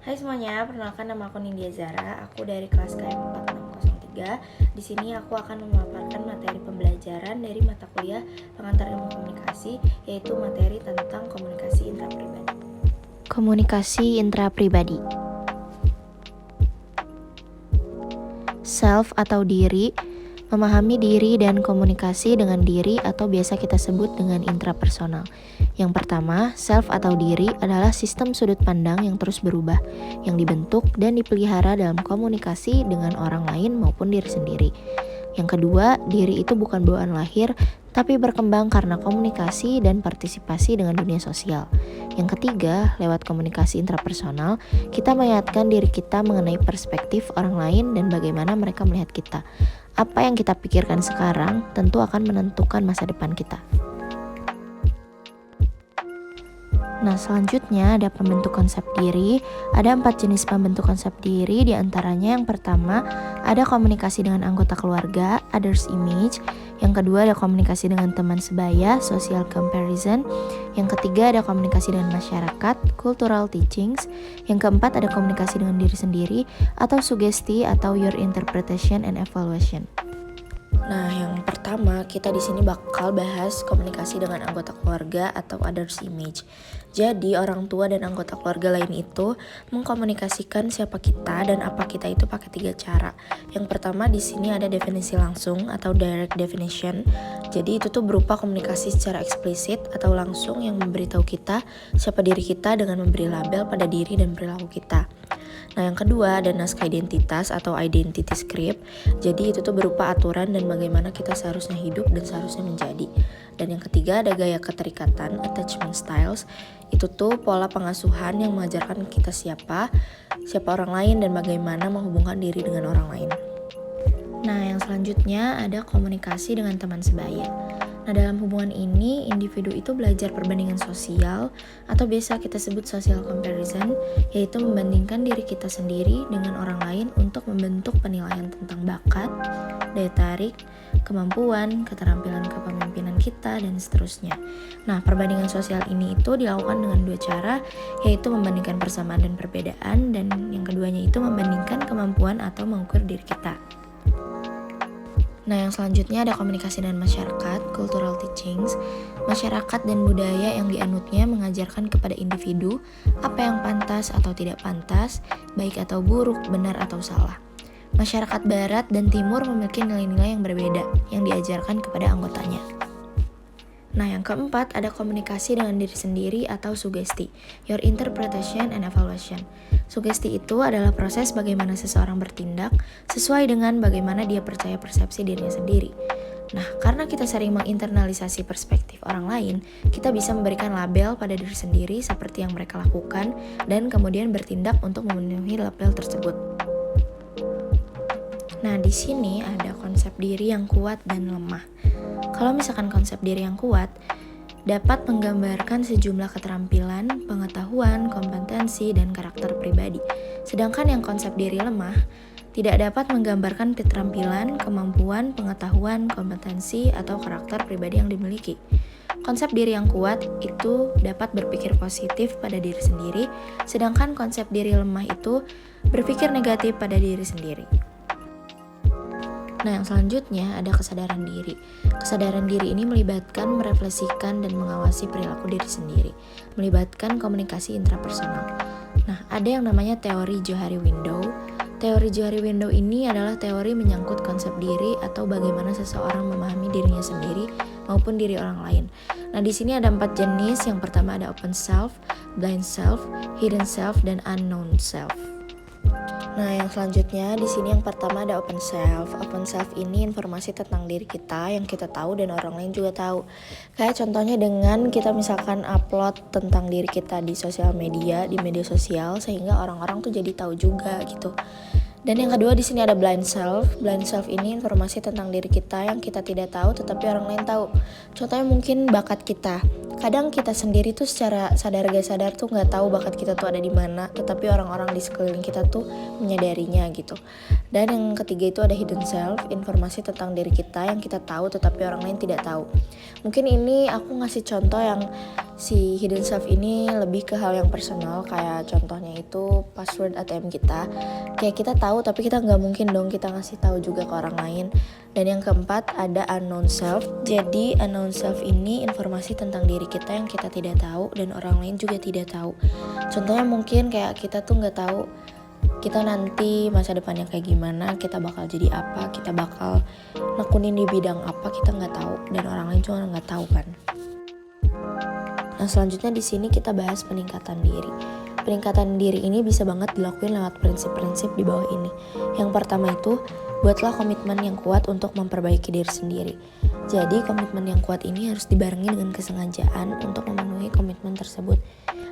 Hai semuanya, perkenalkan nama aku Nindya Zara. Aku dari kelas KM 4603. Di sini aku akan memaparkan materi pembelajaran dari mata kuliah pengantar ilmu komunikasi, yaitu materi tentang komunikasi intrapribadi. Komunikasi intrapribadi. Self atau diri, memahami diri dan komunikasi dengan diri atau biasa kita sebut dengan intrapersonal. Yang pertama, self atau diri adalah sistem sudut pandang yang terus berubah, yang dibentuk dan dipelihara dalam komunikasi dengan orang lain maupun diri sendiri. Yang kedua, diri itu bukan bawaan lahir, tapi berkembang karena komunikasi dan partisipasi dengan dunia sosial. Yang ketiga, lewat komunikasi intrapersonal, kita mengingatkan diri kita mengenai perspektif orang lain dan bagaimana mereka melihat kita. Apa yang kita pikirkan sekarang tentu akan menentukan masa depan kita. Nah, selanjutnya ada pembentuk konsep diri. Ada 4 jenis pembentuk konsep diri, diantaranya yang pertama ada komunikasi dengan anggota keluarga, others image. Yang kedua ada komunikasi dengan teman sebaya, social comparison. Yang ketiga ada komunikasi dengan masyarakat, cultural teachings. Yang keempat ada komunikasi dengan diri sendiri atau sugesti atau your interpretation and evaluation. Nah, yang pertama kita di sini bakal bahas komunikasi dengan anggota keluarga atau others image. Jadi, orang tua dan anggota keluarga lain itu mengkomunikasikan siapa kita dan apa kita itu pakai 3 cara. Yang pertama di sini ada definisi langsung atau direct definition. Jadi, itu tuh berupa komunikasi secara eksplisit atau langsung yang memberitahu kita siapa diri kita dengan memberi label pada diri dan perilaku kita. Nah, yang kedua ada naskah identitas atau identity script. Jadi itu tuh berupa aturan dan bagaimana kita seharusnya hidup dan seharusnya menjadi. Dan yang ketiga ada gaya keterikatan, attachment styles. Itu tuh pola pengasuhan yang mengajarkan kita siapa orang lain dan bagaimana menghubungkan diri dengan orang lain. Nah, yang selanjutnya ada komunikasi dengan teman sebaya. Nah, dalam hubungan ini, individu itu belajar perbandingan sosial atau biasa kita sebut social comparison, yaitu membandingkan diri kita sendiri dengan orang lain untuk membentuk penilaian tentang bakat, daya tarik, kemampuan, keterampilan kepemimpinan kita, dan seterusnya. Nah, perbandingan sosial ini itu dilakukan dengan 2 cara, yaitu membandingkan persamaan dan perbedaan, dan yang keduanya itu membandingkan kemampuan atau mengukur diri kita. Nah, yang selanjutnya ada komunikasi dengan masyarakat, cultural teachings. Masyarakat dan budaya yang dianutnya mengajarkan kepada individu apa yang pantas atau tidak pantas, baik atau buruk, benar atau salah. Masyarakat barat dan timur memiliki nilai-nilai yang berbeda yang diajarkan kepada anggotanya. Nah, yang keempat ada komunikasi dengan diri sendiri atau sugesti, your interpretation and evaluation. Sugesti itu adalah proses bagaimana seseorang bertindak sesuai dengan bagaimana dia percaya persepsi dirinya sendiri. Nah, karena kita sering menginternalisasi perspektif orang lain, kita bisa memberikan label pada diri sendiri seperti yang mereka lakukan dan kemudian bertindak untuk memenuhi label tersebut. Nah, di sini ada konsep diri yang kuat dan lemah. Kalau misalkan konsep diri yang kuat dapat menggambarkan sejumlah keterampilan, pengetahuan, kompetensi, dan karakter pribadi. Sedangkan yang konsep diri lemah tidak dapat menggambarkan keterampilan, kemampuan, pengetahuan, kompetensi, atau karakter pribadi yang dimiliki. Konsep diri yang kuat itu dapat berpikir positif pada diri sendiri, sedangkan konsep diri lemah itu berpikir negatif pada diri sendiri. Nah, yang selanjutnya ada kesadaran diri. Kesadaran diri ini melibatkan merefleksikan dan mengawasi perilaku diri sendiri, melibatkan komunikasi intrapersonal. Nah, ada yang namanya teori Johari Window. Teori Johari Window ini adalah teori menyangkut konsep diri atau bagaimana seseorang memahami dirinya sendiri maupun diri orang lain. Nah, di sini ada 4 jenis. Yang pertama ada open self, blind self, hidden self, dan unknown self. Nah, yang selanjutnya di sini yang pertama ada open self. Open self ini informasi tentang diri kita yang kita tahu dan orang lain juga tahu. Kayak contohnya dengan kita misalkan upload tentang diri kita di sosial media, di media sosial, sehingga orang-orang tuh jadi tahu juga gitu. Dan yang kedua di sini ada blind self. Blind self ini informasi tentang diri kita yang kita tidak tahu tetapi orang lain tahu. Contohnya mungkin bakat kita. Kadang kita sendiri tuh secara sadar gak sadar tuh nggak tahu bakat kita tuh ada di mana, tetapi orang-orang di sekeliling kita tuh menyadarinya gitu. Dan yang ketiga itu ada hidden self, informasi tentang diri kita yang kita tahu tetapi orang lain tidak tahu. Mungkin ini aku ngasih contoh yang si hidden self ini lebih ke hal yang personal, kayak contohnya itu password ATM kita. Kayak kita tahu tapi kita nggak mungkin dong kita ngasih tahu juga ke orang lain. Dan yang keempat ada unknown self. Jadi unknown self ini informasi tentang diri kita yang kita tidak tahu dan orang lain juga tidak tahu. Contohnya mungkin kayak kita tuh nggak tahu kita nanti masa depannya kayak gimana, kita bakal jadi apa, kita bakal nekunin di bidang apa, kita nggak tahu dan orang lain juga nggak tahu kan. Nah selanjutnya di sini kita bahas peningkatan diri. Peningkatan diri ini bisa banget dilakuin lewat prinsip-prinsip di bawah ini. Yang pertama itu, buatlah komitmen yang kuat untuk memperbaiki diri sendiri. Jadi komitmen yang kuat ini harus dibarengi dengan kesengajaan untuk memenuhi komitmen tersebut.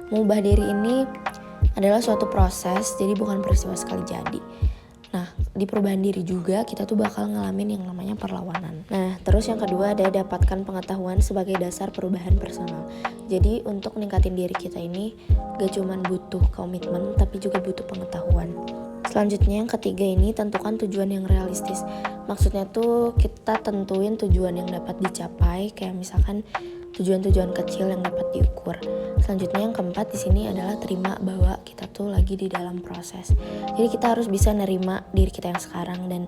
Mengubah diri ini adalah suatu proses, jadi bukan peristiwa sekali jadi. Nah, di perubahan diri juga kita tuh bakal ngalamin yang namanya perlawanan. Nah, terus yang kedua ada dapatkan pengetahuan sebagai dasar perubahan personal. Jadi untuk meningkatin diri kita ini gak cuman butuh komitmen tapi juga butuh pengetahuan. Selanjutnya yang ketiga ini tentukan tujuan yang realistis. Maksudnya tuh kita tentuin tujuan yang dapat dicapai, kayak misalkan tujuan-tujuan kecil yang dapat diukur. Selanjutnya yang keempat di sini adalah terima bahwa kita tuh lagi di dalam proses. Jadi kita harus bisa nerima diri kita yang sekarang dan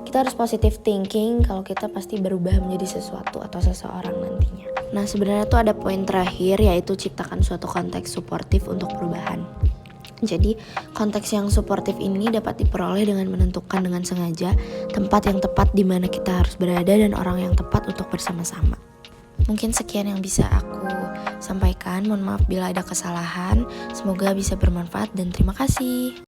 kita harus positive thinking kalau kita pasti berubah menjadi sesuatu atau seseorang nantinya. Nah sebenarnya tuh ada poin terakhir yaitu ciptakan suatu konteks suportif untuk perubahan. Jadi konteks yang suportif ini dapat diperoleh dengan menentukan dengan sengaja tempat yang tepat di mana kita harus berada dan orang yang tepat untuk bersama-sama. Mungkin sekian yang bisa aku sampaikan. Mohon maaf bila ada kesalahan. Semoga bisa bermanfaat dan terima kasih.